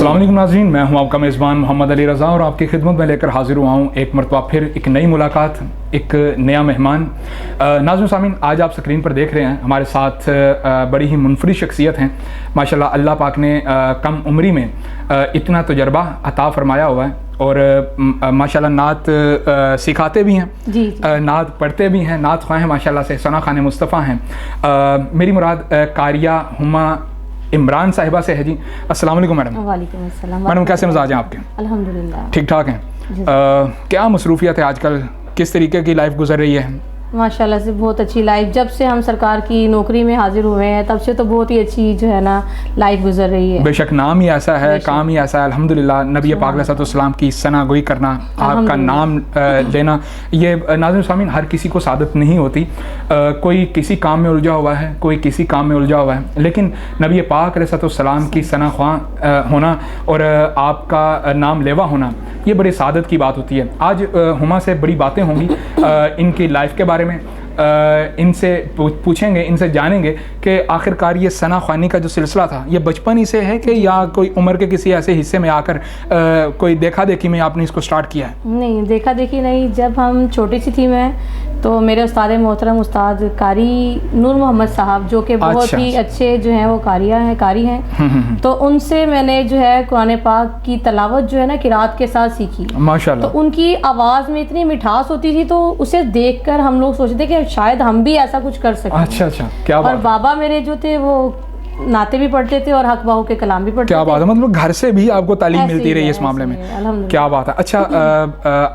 अस्सलाम वालेकुम नाज़रीन, मैं हूं आपका मेज़बान मोहम्मद अली रज़ा और आपकी खिदमत में लेकर हाजिर हुआ हूं एक मरतबा फिर एक नई मुलाकात, एक नया मेहमान। नाज़रीन सामीन, आज आप स्क्रीन पर देख रहे हैं हमारे साथ बड़ी ही मुनफरिद शख्सियत हैं। माशाल्लाह अल्लाह पाक ने कम उम्री में इतना तजर्बा अता फरमाया हुआ है और माशाल्लाह नात सिखाते भी हैं जी। नात पढ़ते भी हैं, नात ख्वाह हैं माशाल्लाह से, सना खान मुस्तफ़ा हैं। मेरी मुराद कारिया हुमा इमरान साहिबा से है जी। अस्सलाम वालेकुम मैडम। वालेकुम अस्सलाम। मैडम कैसे मिजाज हैं आपके? अल्हम्दुलिल्लाह ठीक ठाक हैं। क्या मसरूफियत है आजकल, किस तरीके की लाइफ गुजर रही है? माशाल्लाह से बहुत अच्छी लाइफ, जब से हम सरकार की नौकरी में हाजिर हुए हैं तब से तो बहुत ही अच्छी जो है ना लाइफ गुजर रही है। बेशक नाम ही ऐसा है, काम ही ऐसा है। अल्हम्दुलिल्लाह नबी पाक अलैहिस्सलाम की सनागोई करना, आपका नाम लेना, ये नाज़रीन सामीन हर किसी को सादत नहीं होती। कोई किसी काम में उलझा हुआ है, कोई किसी काम में उलझा हुआ है, लेकिन नबी पाक अलैहिस्सलाम की सना ख्वाह होना और आपका नाम लेवा होना, ये बड़ी सादत की बात होती है। आज हुमा से बड़ी बातें होंगी इनकी लाइफ के बारे में, इनसे पूछेंगे, इनसे जानेंगे कि आखिरकार ये सना ख्वानी का जो सिलसिला था ये बचपन ही से है कि या कोई उम्र के किसी ऐसे हिस्से में आकर कोई देखा देखी में आपने इसको स्टार्ट किया है? नहीं, देखा देखी नहीं। जब हम छोटी सी थी मैं, तो मेरे उस्ताद मोहतरम उस्ताद कारी नूर मोहम्मद साहब, जो कि बहुत ही अच्छे जो हैं वो कारी हैं, तो उनसे मैंने जो है कुरान पाक की तलावत जो है ना किरात के साथ सीखी माशाल्लाह। तो उनकी आवाज़ में इतनी मिठास होती थी, तो उसे देखकर हम लोग सोचते कि शायद हम भी ऐसा कुछ कर सकते। अच्छा, क्या बात। और बाबा मेरे जो थे वो नाते भी पढ़ते थे और हक बाहू के कलाम भी पढ़ते थे। क्या बात है, मतलब घर से भी आपको तालीम मिलती रही इस मामले में। क्या बात है। अच्छा,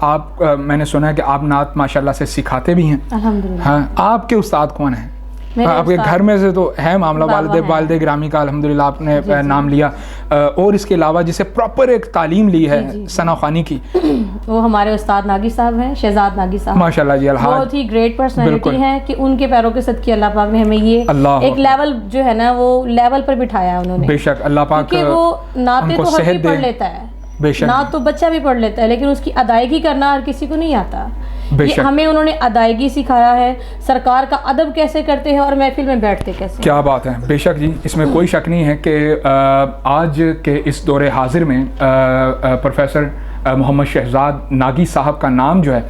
आप मैंने सुना है कि आप नात माशाल्लाह से सिखाते भी हैं। अल्हम्दुलिल्लाह। हाँ, आपके उस्ताद कौन हैं? आपके घर में से तो है मामला, वालिद ग्रामी का अल्हम्दुलिल्लाह आपने नाम लिया, और इसके अलावा जिसे प्रॉपर एक तालीम ली है सना ख्वानी की, वो हमारे उस्ताद नागी साहब हैं, शहजाद नागी साहब माशाल्लाह जी। बहुत ही ग्रेट पर्सनैलिटी हैं कि उनके पैरों के सदके अल्लाह पाक ने हमें ये एक लेवल जो है ना वो लेवल पर बिठाया उन्होंने। बेशक अल्लाह पाक, क्योंकि वो नाते तो हर कोई पढ़ लेता है, ना तो बच्चा भी पढ़ लेता है, लेकिन उसकी अदायगी करना हर किसी को नहीं आता। ये हमें उन्होंने अदायगी सिखाया है, सरकार का अदब कैसे करते हैं और महफिल में बैठते कैसे। क्या बात है। बेशक जी, इसमें कोई शक नहीं है कि आज के इस दौरे हाजिर में प्रोफेसर मोहम्मद शहजाद नागी साहब का नाम जो है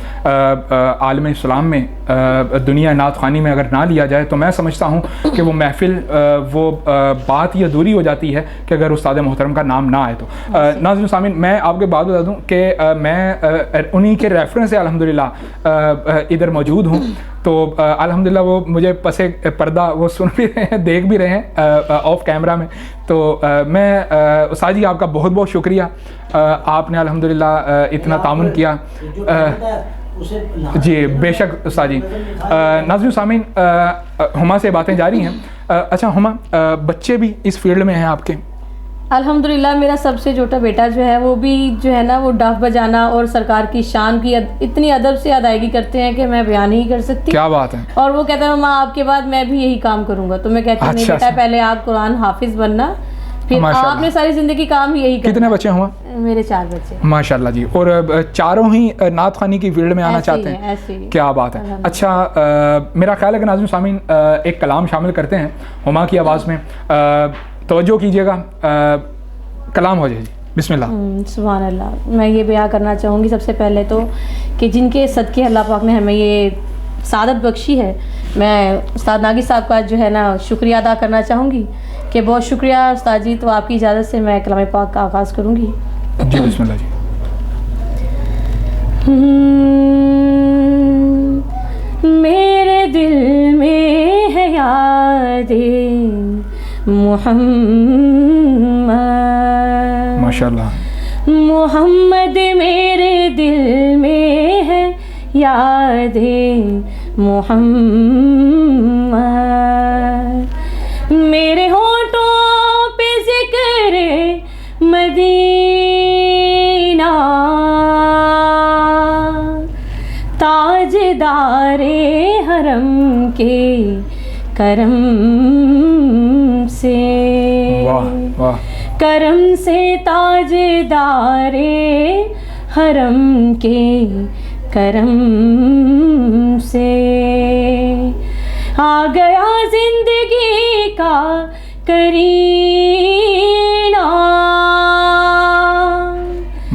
आलम इस्लाम में, दुनिया नात ख़ानी में अगर ना लिया जाए तो मैं समझता हूँ कि वो महफिल वो बात ही अधूरी हो जाती है कि अगर उस्ताद मोहतरम का नाम ना आए तो। नाज़रीन सामीन, मैं आपके बात बता दूँ कि मैं उन्हीं के रेफरेंस से अल्हम्दुलिल्लाह इधर मौजूद हूँ, तो अल्हम्दुलिल्लाह वो मुझे पसे पर्दा वो सुन भी रहे हैं, देख भी रहे हैं ऑफ कैमरा में। तो मैं उस्ताद जी आपका बहुत बहुत शुक्रिया, आपने अल्हम्दुलिल्लाह इतना तामुन किया। जी बेशक उस्ताद जी। नाज़रीन सामीन, हुमा से बातें जारी हैं। अच्छा हुमा, बच्चे भी इस फील्ड में हैं आपके? अल्हम्दुलिल्लाह मेरा सबसे छोटा बेटा जो है वो भी जो है ना वो डफ बजाना और सरकार की शान की इतनी अदब से अदायगी करते हैं कि मैं बयान नहीं कर सकती। क्या बात है। और वो कहता है माँ आपके बाद मैं भी यही काम करूँगा, तो मैं कहती हूँ नहीं बेटा, पहले आप कुरान हाफिज बनना, फिर आपने सारी जिंदगी काम यही करना। कितने बच्चे हुआ? मेरे 4 बच्चे माशाल्लाह जी। और चारों ही नात ख़ानी की फील्ड में आना चाहते हैं? ऐसे ही। क्या बात है। अच्छा, मेरा ख्याल है कि नाज़रीन सामीन एक कलाम शामिल करते हैं हुमा की आवाज़ में, तवज्जो कीजिएगा, कलाम हो जाए जी। बिस्मिल्लाह। सुभान अल्लाह। मैं ये बयां करना चाहूँगी सबसे पहले तो कि जिनके सदके अल्लाह पाक ने हमें ये सादत बख्शी है, मैं उस्ताद नागी साहब का जो है ना शुक्रिया अदा करना चाहूँगी कि बहुत शुक्रिया उस्ताद जी। तो आपकी इजाज़त से मैं कलाम पाक का आगाज़ करूँगी जी। बिस्मिल्लाह जी। मेरे दिल में है यादें मोहम्मद, माशाल्लाह मोहम्मद मेरे दिल में है यादें मोहम्मद, मेरे होठों पे ज़िक्र मदीना, ताजदारे हरम के करम से, वाह वाह, करम से ताजदारे हरम के करम से आ गया जिंदगी का करीना,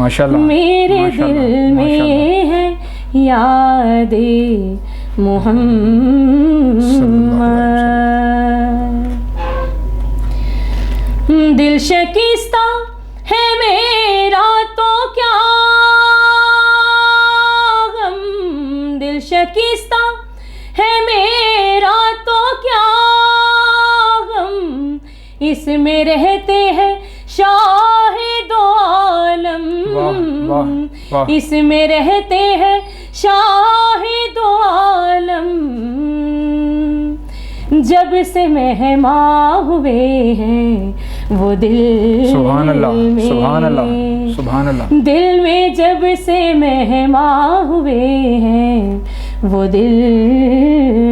माशाल्लाह, मेरे दिल में है यादे मोहम्मद। दिल शकिस्ता है मेरा तो क्या गम, दिल शकिस्ता है मेरा तो क्या गम, इसमें रहते हैं शाहिदो आलम, इसमें रहते हैं शाहिदो आलम। जब से मेहमान हुए हैं वो दिल सुभान अल्लाह, में, सुभान अल्लाह, सुभान अल्लाह। दिल में जब से मेहमान हुए हैं वो दिल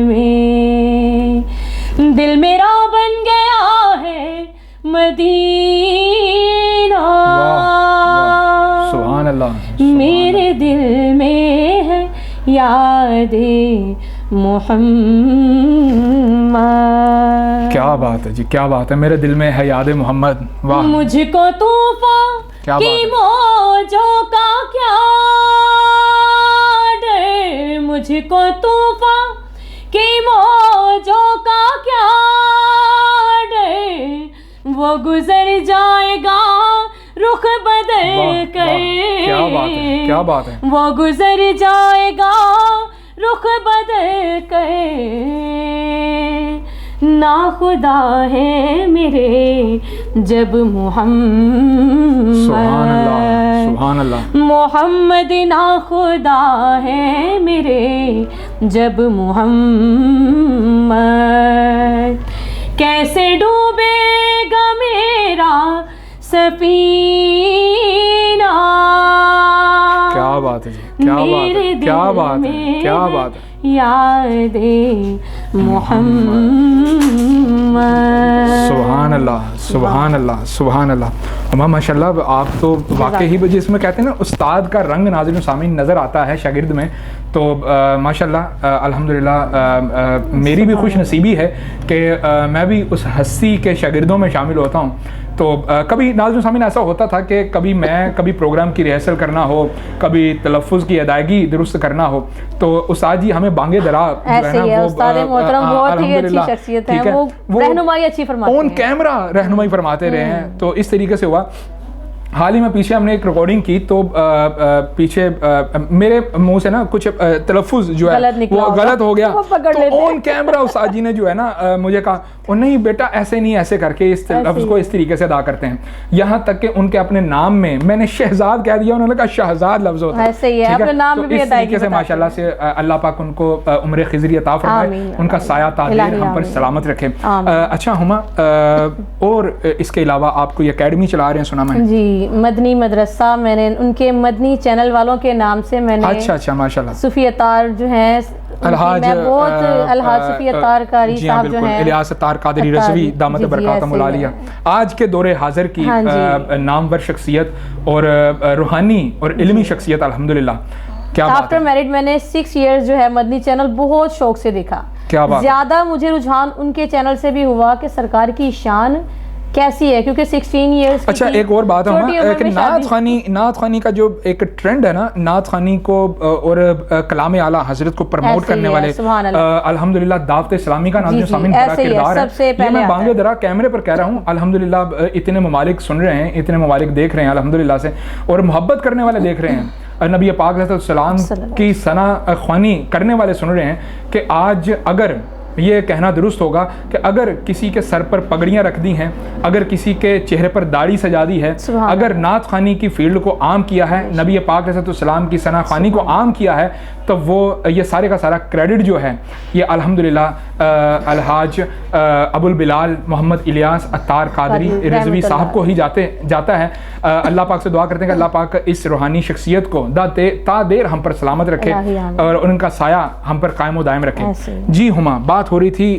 में, दिल मेरा बन गया है मदीना। सुभान अल्लाह, मेरे दिल में है यादे मोहम्मद। क्या बात है जी, क्या बात है, मेरे दिल में है याद मोहम्मद। वाह, मुझको तूफान की मौजों का क्या डर, मुझको तूफान की मौजों का क्या डर, वो गुजर जाएगा रुख बदल कर। क्या बात है, क्या बात है। वो गुजर जाएगा रुख बदल कर, ना खुदा है मेरे जब मोहम्मद, सुभान अल्लाह, सुभान अल्लाह। मोहम्मद ना खुदा है मेरे जब मोहम्मद, कैसे डूबेगा मेरा सफीना। क्या बात है जी, क्या बात है, क्या बात है, क्या बात है। यादे मोहम्मद। सुभान अल्लाह, सुभान अल्लाह, सुभान अल्लाह। अम्मा माशाल्लाह, आप तो वाकई ही जिसमें कहते हैं ना उस्ताद का रंग नाज़रीन सामीन नज़र आता है शागिर्द में, तो माशाल्लाह अल्हम्दुलिल्लाह मेरी भी खुश नसीबी है कि मैं भी उस हस्ती के शागिर्दों में शामिल होता हूँ। तो कभी नाज़रीन सामीन ऐसा होता था कि कभी प्रोग्राम की रिहर्सल करना हो, कभी तलफ़ुज़ की अदायगी दुरुस्त करना हो, तो उस्ताद जी हमें बांगे दरा ऐसे ही है, उस्ताद मोहतरम बहुत ही अच्छी शख्सियत है, वो रहनुमाई अच्छी फरमाते हैं, ऑन कैमरा रहनुमाई फरमाते रहे हैं। तो इस तरीके से हुआ। हाल ही में पीछे हमने एक रिकॉर्डिंग की तो पीछे मेरे मुंह से ना कुछ तलफ़ुज़ जो है वो गलत हो गया, तो ऑन कैमरा उस्ताद जी ने जो है ना मुझे कहा, और नहीं बेटा ऐसे नहीं, ऐसे करके इस लफ्ज़ को इस तरीके से अदा करते हैं। यहाँ तक कि उनके अपने नाम में मैंने शहजाद कह दिया, उन्होंने कहा शहजाद लफ्ज़ होता है। ऐसे ही है, अपने नाम में भी इस तरीके से माशाल्लाह से अल्लाह पाक उनको उम्र खिज़री अता फरमाए, उनका साया तादीर हम पर सलामत रखे। अच्छा हुमा, और इसके अलावा आप कोई अकेडमी चला रहे हैं सुना मैंने? जी, मदनी मदरसा, मैंने उनके मदनी चैनल वालों के नाम से मैंने अच्छा माशाल्लाह सूफी अतार जो है अलहाज सूफी अतार कारी साहब जो हैं, इलियास अतार कादरी रज़वी दामत बरकातहुल आलिया, आज के दौरे हाजिर की नामवर शख्सियत और रूहानी और इल्मी शख्सियत अल्हम्दुलिल्लाह। क्या आफ्टर मैरिड मैंने 6 इयर्स जो है मदनी चैनल बहुत शौक से देखा। क्या बात, ज्यादा मुझे रुझान उनके चैनल से भी हुआ कि सरकार की शान कैसी है, क्योंकि 16 इयर्स। अच्छा एक और बात है कि नात खानी का जो एक ट्रेंड है ना, नात खानी को और कलाम आला हजरत को प्रमोट करने वाले अल्हम्दुलिल्लाह दावत इस्लामी का नाज़रीन सामीन बड़ा किरदार है। ये मैं बांगे दरा कैमरे पर कह रहा हूँ। अल्हम्दुलिल्लाह इतने ममालिक सुन रहे हैं, इतने ममालिक देख रहे हैं अल्हम्दुलिल्लाह से, और मोहब्बत करने वाले देख रहे हैं, नबी पाक सल्लल्लाहु अलैहि वसल्लम की सना ख्वानी करने वाले सुन रहे हैं कि आज अगर ये कहना दुरुस्त होगा कि अगर किसी के सर पर पगड़ियाँ रख दी हैं, अगर किसी के चेहरे पर दाढ़ी सजा दी है, अगर नात खानी की फील्ड को आम किया है, नबी पाक सल्लल्लाहु की सना खानी को आम किया है, तो वो ये सारे का सारा क्रेडिट जो है ये अल्हम्दुलिल्लाह अलहाज अबुल बिलाल मोहम्मद इलियास अत्तार कादरी रिजवी साहब को ही जाता है। अल्लाह पाक से दुआ करते हैं कि अल्लाह पाक इस रूहानी शख्सियत को ता देर हम पर सलामत रखे और उनका साया हम पर कायम दायम रखे। जी हुमा, बात हो रही थी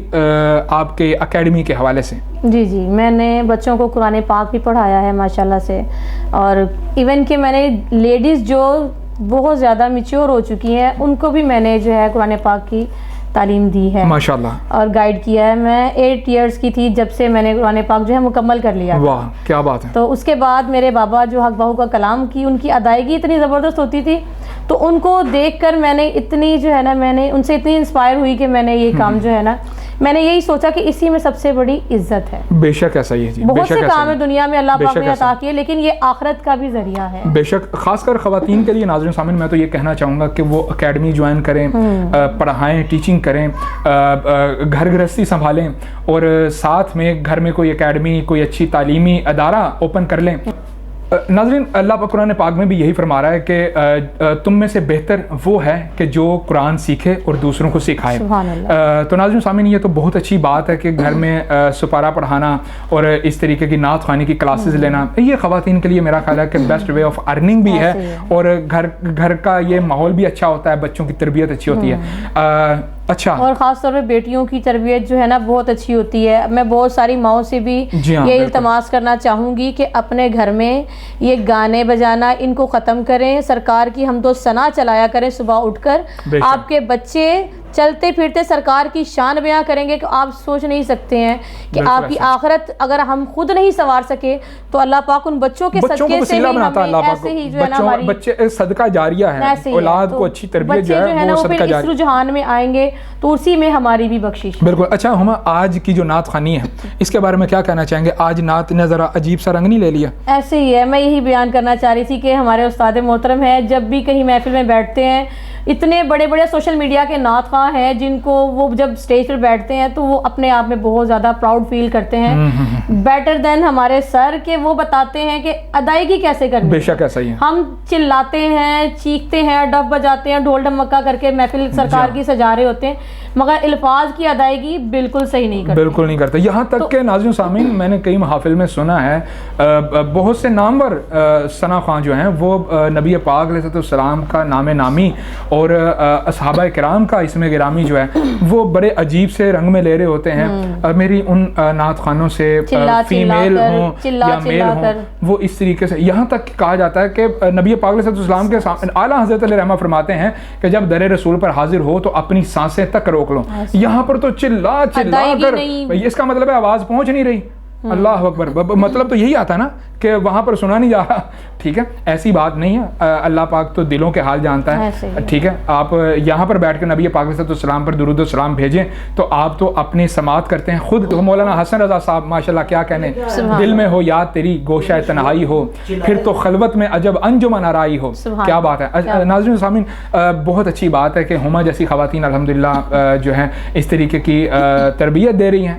आपके एकेडमी के हवाले से। जी, मैंने बच्चों को कुरान पाक भी पढ़ाया है माशाल्लाह से, और इवन कि मैंने लेडीज़ जो बहुत ज़्यादा मैच्योर हो चुकी हैं उनको भी मैंने जो है कुरान पाक की तालीम दी है माशाल्लाह, और गाइड किया है। मैं 8 इयर्स की थी जब से मैंने कुरान पाक जो है मुकम्मल कर लिया। वाह क्या बात है। तो उसके बाद मेरे बाबा जो हक बहू का कलाम की उनकी अदायगी इतनी ज़बरदस्त होती थी, तो उनको देखकर मैंने इतनी जो है ना, मैंने उनसे इतनी इंस्पायर हुई कि मैंने ये काम जो है ना, मैंने यही सोचा कि इसी में सबसे बड़ी इज्जत है। बेशक ऐसा ही है जी, बहुत से काम है दुनिया में अल्लाह पाक ने अता किए, लेकिन ये आखिरत का भी जरिया है। बेशक, खासकर खवातीन के लिए नाज़रीन सामीन मैं तो ये कहना चाहूँगा कि वो एकेडमी ज्वाइन करें, पढ़ाएं, टीचिंग करें, घर गृहस्थी संभालें और साथ में घर में कोई एकेडमी, कोई अच्छी तालीमी अदारा ओपन कर लें। नाज़रीन, अल्लाह पाक कुरान पाक में भी यही फरमा रहा है कि तुम में से बेहतर वो है कि जो कुरान सीखे और दूसरों को सिखाए। तो नाज़रीन सामीन, ये तो बहुत अच्छी बात है कि घर में सुपारा पढ़ाना और इस तरीके की नात ख़वानी की क्लासेस लेना, ये ख़वातीन के लिए मेरा ख्याल है कि बेस्ट वे ऑफ अर्निंग भी है और घर का ये माहौल भी अच्छा होता है, बच्चों की तरबियत अच्छी होती है। अच्छा, और ख़ास तौर पे बेटियों की तरबियत जो है ना बहुत अच्छी होती है। मैं बहुत सारी माओं से भी ये इल्तमास करना चाहूँगी कि अपने घर में ये गाने बजाना इनको ख़त्म करें, सरकार की हमदो सना चलाया करें सुबह उठकर। आपके बच्चे चलते फिरते सरकार की शान बयां करेंगे कि आप सोच नहीं सकते हैं कि आपकी आखिरत अगर हम खुद नहीं संवार सके तो अल्लाह पाक उन बच्चों के सदके से ही हमें ऐसे ही जो है ना, हमारी बच्चे सदका जारिया है, औलाद को अच्छी तरबियत जो है वो सदका जारिया, इस रुझान में आएंगे तो उसी में हमारी भी बख्शिश। बिल्कुल। अच्छा हुमा, आज की जो नात ख़वानी है इसके बारे में क्या कहना चाहेंगे? आज नात ने ज़रा अजीब सा रंग नहीं ले लिया? ऐसे ही है, मैं यही बयान करना चाह रही थी कि हमारे उस्ताद मोहतरम है, जब भी कहीं महफिल में बैठते हैं, इतने बड़े बड़े सोशल मीडिया के नात ख़्वाह हैं जिनको वो जब स्टेज पर बैठते हैं तो वो अपने आप में बहुत ज़्यादा प्राउड फील करते हैं, बेटर देन हमारे सर के वो बताते हैं कि अदायगी कैसे करनी। बेशक ऐसा ही है। हम चिल्लाते हैं, चीखते हैं, डफ बजाते हैं, ढोल ढमक्का करके महफिल सरकार की सजा रहे होते हैं, मगर अल्फाज की अदायगी बिल्कुल सही नहीं करते, बिल्कुल नहीं करते। यहाँ तक के नाज़रीन सामीन, मैंने कई महाफिल में सुना है बहुत से नामवर सना ख़्वाह जो हैं वो नबी पाक अलैहिस्सलाम का नाम नामी और असहाबा किराम का इसमें गिरामी जो है वो बड़े अजीब से रंग में ले रहे होते हैं। मेरी उन नात खानों से फीमेल हों या मेल हों, वो इस तरीके से, यहाँ तक कहा जाता है कि नबी पाक अलैहिस्सलाम के सामने आला हज़रत रहमा फरमाते हैं कि जब दर रसूल पर हाजिर हो तो अपनी सांसें तक रोक लो। यहाँ पर तो चिल्ला कर, इसका मतलब है आवाज़ पहुँच नहीं रही। अल्लाह अकबर, मतलब तो यही आता है ना कि वहाँ पर सुना नहीं जा रहा। ठीक है, ऐसी बात नहीं है, अल्लाह पाक तो दिलों के हाल जानता है। ठीक है, आप यहाँ पर बैठ कर नबी पाक सल्लल्लाहु पर दुरूद और सलाम भेजें तो आप तो अपनी समात करते हैं खुद। मौलाना हसन रज़ा साहब माशाल्लाह क्या कहने, दिल में हो याद तेरी गोशा तन्हाई हो, फिर तो खलवत में अजब अंजुमन आराई हो। क्या बात है नाज़रीन सामीन, बहुत अच्छी बात है कि हुमा जैसी ख़वातीन अल्हम्दुलिल्लाह जो है इस तरीके की तरबियत दे रही हैं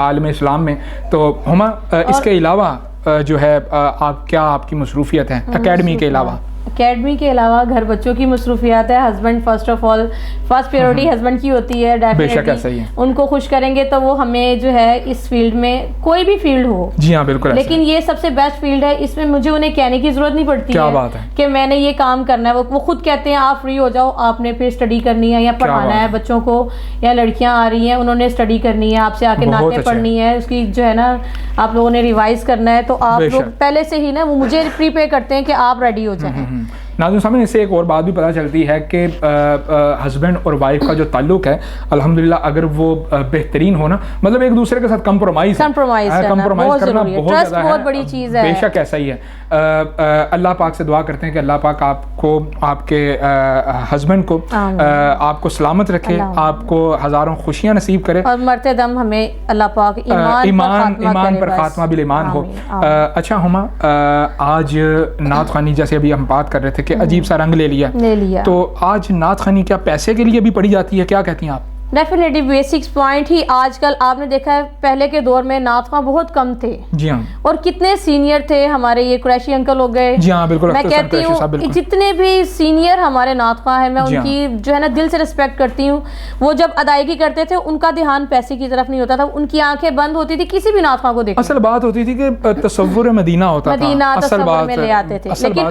आलम इस्लाम में। तो हुमा, इसके अलावा जो है आप क्या आपकी मसरूफियत है एकेडमी के अलावा? एकेडमी के अलावा घर बच्चों की मसरूफियात है। Husband first of all, first priority husband की होती है। डेफिनेटली उनको खुश करेंगे तो वो हमें जो है इस फील्ड में, कोई भी फील्ड हो, जी हाँ बिल्कुल, लेकिन ये सबसे बेस्ट फील्ड है। इसमें मुझे उन्हें कहने की जरूरत नहीं पड़ती है कि मैंने ये काम करना है। वो खुद कहते हैं आप फ्री हो जाओ, आपने फिर स्टडी करनी है या पढ़ाना है बच्चों को, या लड़कियां आ रही हैं उन्होंने स्टडी करनी है, आपसे आके नातें पढ़नी है, उसकी जो है ना आप लोगों ने रिवाइज करना है, तो आप लोग पहले से ही ना वो मुझे प्रीपेयर करते हैं कि आप रेडी हो जाएं। नाज़रीन सामने इससे एक और बात भी पता चलती है कि हस्बैंड और वाइफ का जो ताल्लुक है अल्हम्दुलिल्लाह अगर वो बेहतरीन हो ना, मतलब एक दूसरे के साथ कंप्रोमाइज करना बहुत बड़ी चीज़ है। बेशक ऐसा ही है। अल्लाह पाक से दुआ करते हैं कि अल्लाह पाक आपको, आपके हस्बैंड को आपको सलामत रखे, आपको हज़ारों खुशियाँ नसीब करे और मरते दम हमें अल्लाह पाक ईमान पर खात्मा बिल ईमान हो। अच्छा हुमा, आज नात ख़वानी जैसे अभी हम बात कर रहे थे कि अजीब सा रंग ले लिया, तो आज नात ख़वानी क्या पैसे के लिए भी पढ़ी जाती है, क्या कहती हैं आप? डेफिनेटली बेसिक्स पॉइंट ही आजकल आपने देखा है, पहले के दौर में नात ख़्वाह बहुत कम थे। जी हाँ, और कितने सीनियर थे हमारे, ये कुरैशी अंकल हो गए। जी हाँ बिल्कुल, मैं कहती हूँ जितने भी सीनियर हमारे नात ख़्वाह हैं, मैं उनकी जो है ना दिल से रिस्पेक्ट करती हूँ। वो जब अदायगी करते थे उनका ध्यान पैसे की तरफ नहीं होता था, उनकी आंखें बंद होती थी किसी भी नात ख़्वाह को देखने। असल बात होती थी कि तसव्वुर मदीना होता था, मदीना तसव्वुर में ले आते थे। लेकिन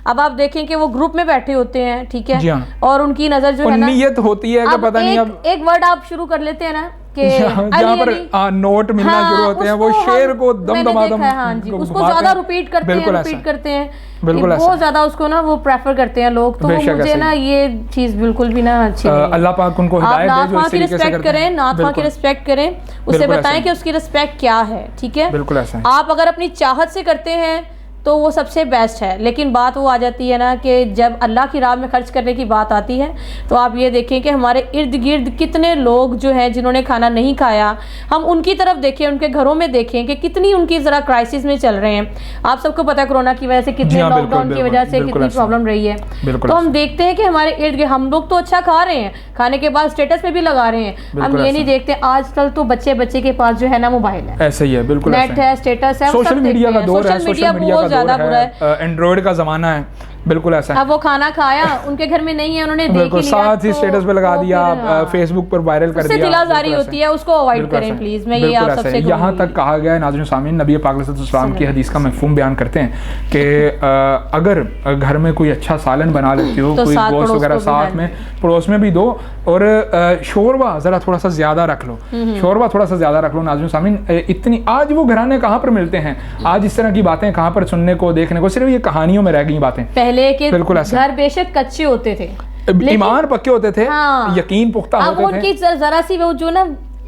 अब आप देखें कि वो ग्रुप में बैठे होते हैं, ठीक है, और उनकी नजर जो है ना नियत होती है कि पता नहीं, अब एक वर्ड आप शुरू कर लेते हैं ना कि जहाँ पर नोट मिलना शुरू होते हैं वो शेर को दम हाँ जी, उसको ज्यादा रिपीट करते हैं बिल्कुल बहुत ज्यादा उसको ना वो प्रेफर करते हैं लोग। तो मुझे ना ये चीज बिल्कुल भी ना अच्छी नहीं। अल्लाह पाक उनको हिदायत दे जो इस तरीके से करते हैं। नाथ की रिस्पेक्ट करें, उसे बताएं कि उसकी रिस्पेक्ट क्या है, ठीक है। बिल्कुल ऐसा है। आप अगर अपनी चाहत से करते हैं तो वो सबसे बेस्ट है, लेकिन बात वो आ जाती है ना कि जब अल्लाह की राह में खर्च करने की बात आती है तो आप ये देखें कि हमारे इर्द गिर्द कितने लोग जो हैं जिन्होंने खाना नहीं खाया, हम उनकी तरफ देखें, उनके घरों में देखें कि कितनी उनकी ज़रा क्राइसिस में चल रहे हैं। आप सबको पता है कोरोना की वजह से कितने लॉकडाउन की वजह से कितनी प्रॉब्लम रही है। तो हम देखते हैं कि हमारे इर्द गिर्द हम लोग तो अच्छा खा रहे हैं, खाने के बाद स्टेटस पे भी लगा रहे हैं, हम ये नहीं देखते आजकल तो बच्चे के पास जो है ना मोबाइल है, ऐसे ही है, बिल्कुल नेट है, स्टेटस है, सोशल मीडिया का दौर है, सोशल मीडिया ज्यादा बुरा है, एंड्रॉइड का जमाना है, बिल्कुल ऐसा है। अब वो खाना खाया, उनके घर में नहीं है, उन्होंने देख ही लिया, साथ ही स्टेटस पे लगा दिया, फेसबुक पर वायरल कर दिया, दिलाजारी होती है, उसको अवॉइड करें प्लीज। मैं ये आप सबसे यहाँ तक कहा गया है नाज़रीन सामीन, नबी पाक सल्लल्लाहु की हदीस का मफ़हूम बयान करते हैं कि अगर घर में कोई अच्छा सालन बना लेती हो, कोई गोश्त वगैरह साथ में पड़ोस में भी दो, और शोरबा ज़रा थोड़ा सा ज़्यादा रख लो, शोरबा थोड़ा सा ज़्यादा रख लो नाज़रीन सामीन। इतनी आज वो घराने कहाँ पर मिलते हैं, आज इस तरह की बातें कहाँ पर सुनने को देखने को, सिर्फ ये कहानियों में रह गई बातें। पहले के बिल्कुल घर बेशक कच्चे होते थे, ईमान पक्के होते थे, यकीन पुख्ता होते थे। अब उनकी जरा सी वो जो ना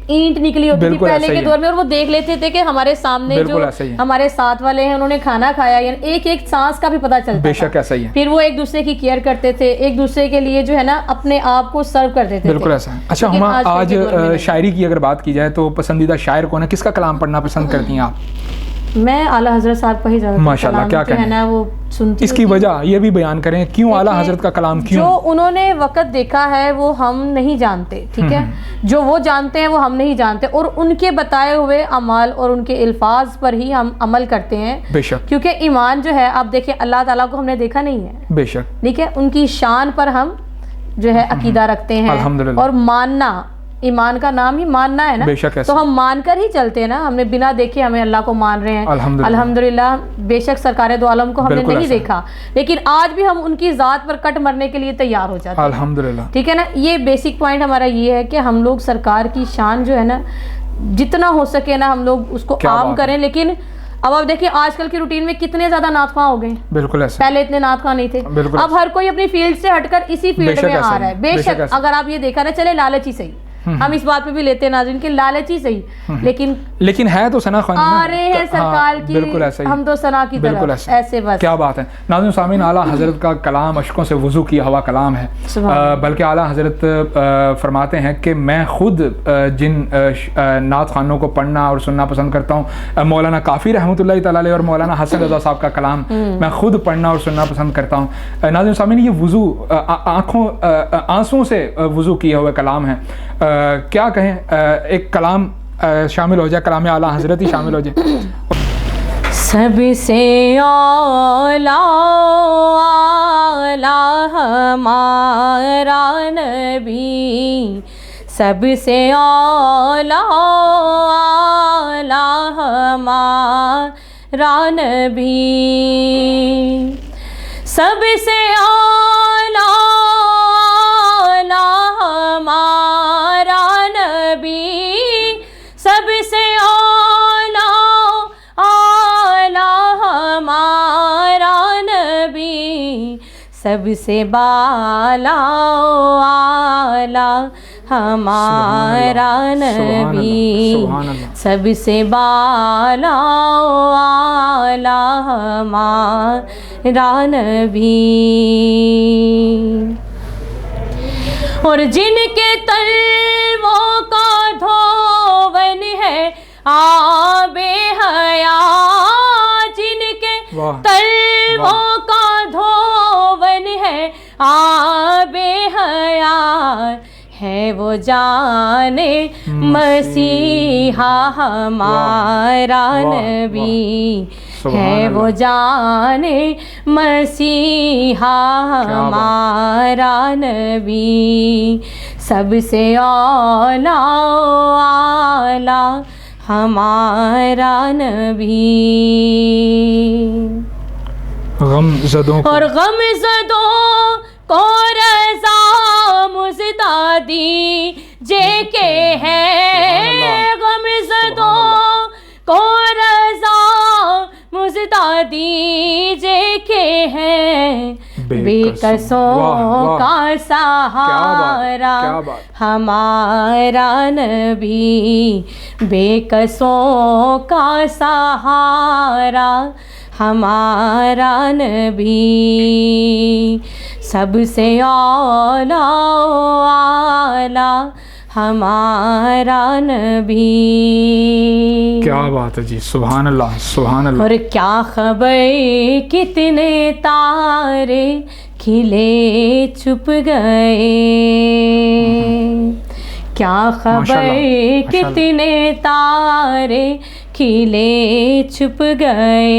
ईंट निकली होती थी पहले के दौर में, और वो देख लेते थे कि हमारे सामने जो हमारे साथ वाले हैं उन्होंने खाना खाया, यानी एक एक सांस का भी पता चलता बेशक ऐसा ही है। फिर वो एक दूसरे की केयर करते थे, एक दूसरे के लिए जो है ना अपने आप को सर्व करते थे, बिल्कुल ऐसा है। अच्छा, हम आज शायरी की अगर बात की जाए तो पसंदीदा शायर कौन है, किसका कलाम पढ़ना पसंद करती हैं आप? मैं आला हजरत साहब का ही ज़्यादा माशाल्लाह, क्या कहना है ना वो सुनती। इसकी वजह ये भी बयान करें, क्यों आला हजरत का कलाम, क्यों? जो उन्होंने वक्त देखा है वो हम नहीं जानते, ठीक है, जो वो जानते हैं वो हम नहीं जानते, और उनके बताए हुए अमाल और उनके अल्फाज पर ही हम अमल करते हैं, बेशक। क्योंकि ईमान जो है, आप देखिए अल्लाह ताला को हमने देखा नहीं है, बेशक, ठीक है, उनकी शान पर हम जो है अकीदा रखते हैं, और मानना, ईमान का नाम ही मानना है ना, तो हम मानकर ही चलते हैं ना, हमने बिना देखे हमें अल्लाह को मान रहे हैं अल्हम्दुलिल्लाह। बेशक सरकारे दो आलम को हमने नहीं देखा, लेकिन आज भी हम उनकी ज़ात पर कट मरने के लिए तैयार हो जाते हैं अल्हम्दुलिल्लाह, ठीक है ना। ये बेसिक पॉइंट हमारा ये है कि हम लोग सरकार की शान जो है ना जितना हो सके ना हम लोग उसको आम करें, लेकिन अब आप देखिए आजकल की रूटीन में कितने ज्यादा नाथखा हो गए, बिल्कुल ऐसा। पहले इतने नाथखा नहीं थे, अब हर कोई अपनी फील्ड से हटकर इसी फील्ड में आ रहा है। बेशक अगर आप ये देखा ना, चले लालची सही, हम इस बात पे भी लेते हैं नाज़रीन कि लालची सही, लेकिन है तो सना खान आ रहे हैं सरकार की, बिल्कुल ऐसा ही, हम तो सना की तरफ ऐसे बस। क्या बात है नाज़रीन सामीन, आला हजरत का कलाम अशकों से वुज़ू किया हुआ कलाम है, बल्कि आला हजरत फरमाते हैं कि मैं खुद जिन नात खानों को पढ़ना और सुनना पसंद करता हूँ, मौलाना काफ़ी रहमतुल्लाह तआला अलैह और मौलाना हसन रज़ा साहब का कलाम मैं खुद पढ़ना और सुनना पसंद करता हूँ। नाज़रीन सामीन, ये वुज़ू आंसुओं से वुज़ू किया हुआ कलाम है, क्या कहें, एक कलाम शामिल हो जाए, कलाम आला हजरत ही शामिल हो जाए। सबसे आला आला हमारा नबी, सबसे आला आला हमारा नबी, सबसे आला आला हमारा नबी, सबसे आला आला हमारा नबी, सबसे बाला आला हमारा नबी, सबसे बाला आला हमारा नबी, और जिनके तलवों का धोवन है आबे हया, जिनके तलवों का धोवन है आबे हया, है वो जाने मसीहा हमारा नबी, है वो जाने मसीहा हमारा नबी, सबसे आला आला हमारा नबी, गमज़दों और गमज़दों को रज़ा मुज़दादी जेके हैं, गमज़दों को रज़ा मुज़दादी जेके हैं, बेकसों का सहारा हमारा नबी, बेकसों का सहारा हमारा नबी, सबसे आला आला हमारा नबी। क्या बात है जी, सुभान अल्लाह सुभान अल्लाह। और क्या खबर कितने तारे खिले छुप गए, क्या खबर कितने तारे खिले छुप गए,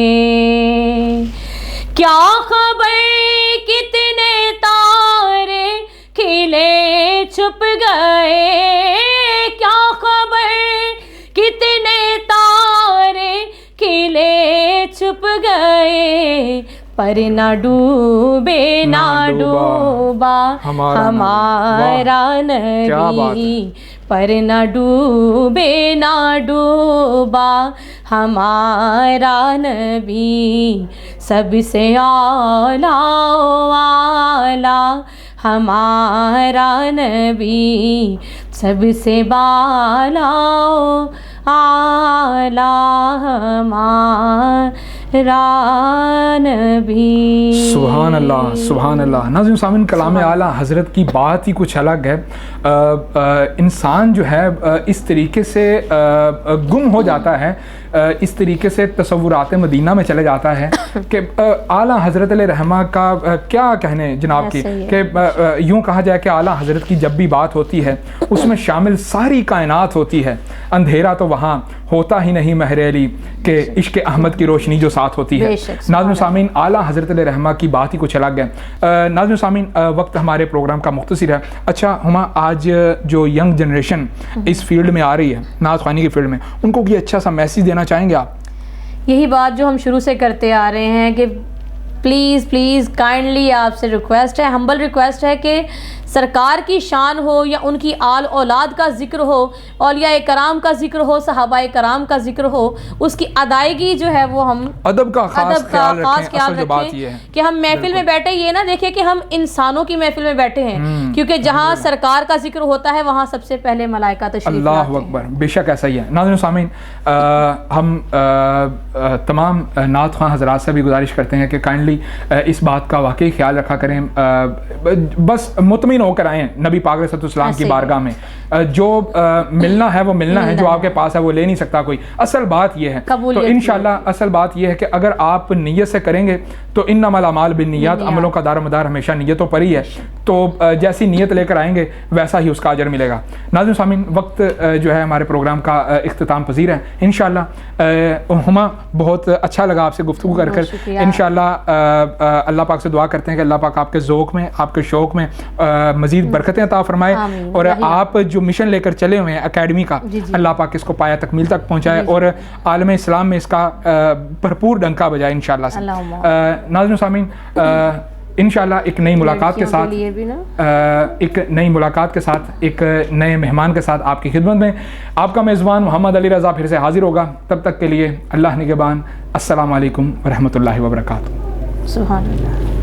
क्या खबर कितने तारे खिले छुप गए, क्या खबर कितने तारे खिले छुप गए, पर न डूबे ना डूबा हमारा नबी, पर न डूबे ना डूबा हमारा नबी, सबसे आला आला हमारा नबी, सबसे बाला आला हमारा नबी। सुभान अल्लाह सुभान अल्लाह। नाज़रीन सामीन, कलाम आला हज़रत की बात ही कुछ अलग है। इंसान जो है इस तरीके से गुम हो जाता है, इस तरीके से तसव्वुरात मदीना में चले जाता है कि आला हज़रत रहमा का क्या कहने जनाब की, कि यूँ कहा जाए कि आला हज़रत की जब भी बात होती है उसमें शामिल सारी कायनात होती है, अंधेरा तो वहाँ होता ही नहीं महरे अली के इश्क़ अहमद की रोशनी जो साथ होती है। नाज़रीन सामीन, आला हज़रत रहमा की बात ही कुछ अलग है। नाज़रीन सामीन, वक्त हमारे प्रोग्राम का मुख्तसर है। अच्छा हुमा, आज जो यंग जनरेशन इस फील्ड में आ रही है, नात ख़्वानी की फील्ड में, उनको कोई अच्छा सा मैसेज देना चाहेंगे आप? यही बात जो हम शुरू से करते आ रहे हैं कि प्लीज़ प्लीज़ काइंडली आपसे रिक्वेस्ट है, हम्बल रिक्वेस्ट है कि सरकार की शान हो या उनकी आल औलाद का ज़िक्र हो, औलिया कराम का ज़िक्र हो, सहाबा कराम का ज़िक्र हो, उसकी अदायगी जो है वो हम अदब का खास ख्याल रखें कि हम महफिल में बैठे, ये ना देखें कि हम इंसानों की महफिल में बैठे हैं, क्योंकि जहाँ सरकार का जिक्र होता है वहाँ सबसे पहले मलाइका तशरीफ लाते हैं। अल्लाहु अकबर, बेशक ऐसा ही है। नाज़रीन सामीन, हम तमाम नात ख़्वां हज़रात से भी गुजारिश करते हैं कि काइंडली इस बात का वाकई ख्याल रखा करें, बस मुतमिन होकर आएँ नबी पाक अलैहिस्सलाम की बारगाह में। जो मिलना है वो मिलना है, जो आपके पास है वो ले नहीं सकता कोई। असल बात ये है, तो इंशाअल्लाह असल बात ये है कि अगर आप नीयत से करेंगे तो इन्नमल अमाल बिन्नियात, अमलों का दारोमदार हमेशा नीयतों पर ही है। तो जैसी नीयत लेकर आएंगे वैसा ही उसका अजर मिलेगा। नाज़रीन सामीन, वक्त जो है हमारे प्रोग्राम का इख्तिताम पज़ीर है। इंशाअल्लाह हुमा, बहुत अच्छा लगा आपसे गुफ्तगू कर कर। इंशाअल्लाह अल्लाह पाक से दुआ करते हैं कि अल्लाह पाक आपके ज़ौक़ में, आपके शौक़ में मज़ीद बरकतें अता फरमाए, और आप जो मिशन लेकर चले हुए हैं एकेडमी का, अल्लाह पाक इसको पाया तकमील तक पहुँचाए और आलम इस्लाम में इसका भरपूर डंका बजाए इंशाअल्लाह से। नाज़रीन सामीन, इंशाअल्लाह एक नई मुलाकात के साथ, एक नई मुलाकात के साथ, एक नए मेहमान के साथ आपकी खिदमत में आपका मेज़बान मोहम्मद अली रज़ा फिर से हाजिर होगा। तब तक के लिए अल्लाह निगहबान। अस्सलामु अलैकुम व रहमतुल्लाहि व बरकातुहू। सुभान अल्लाह।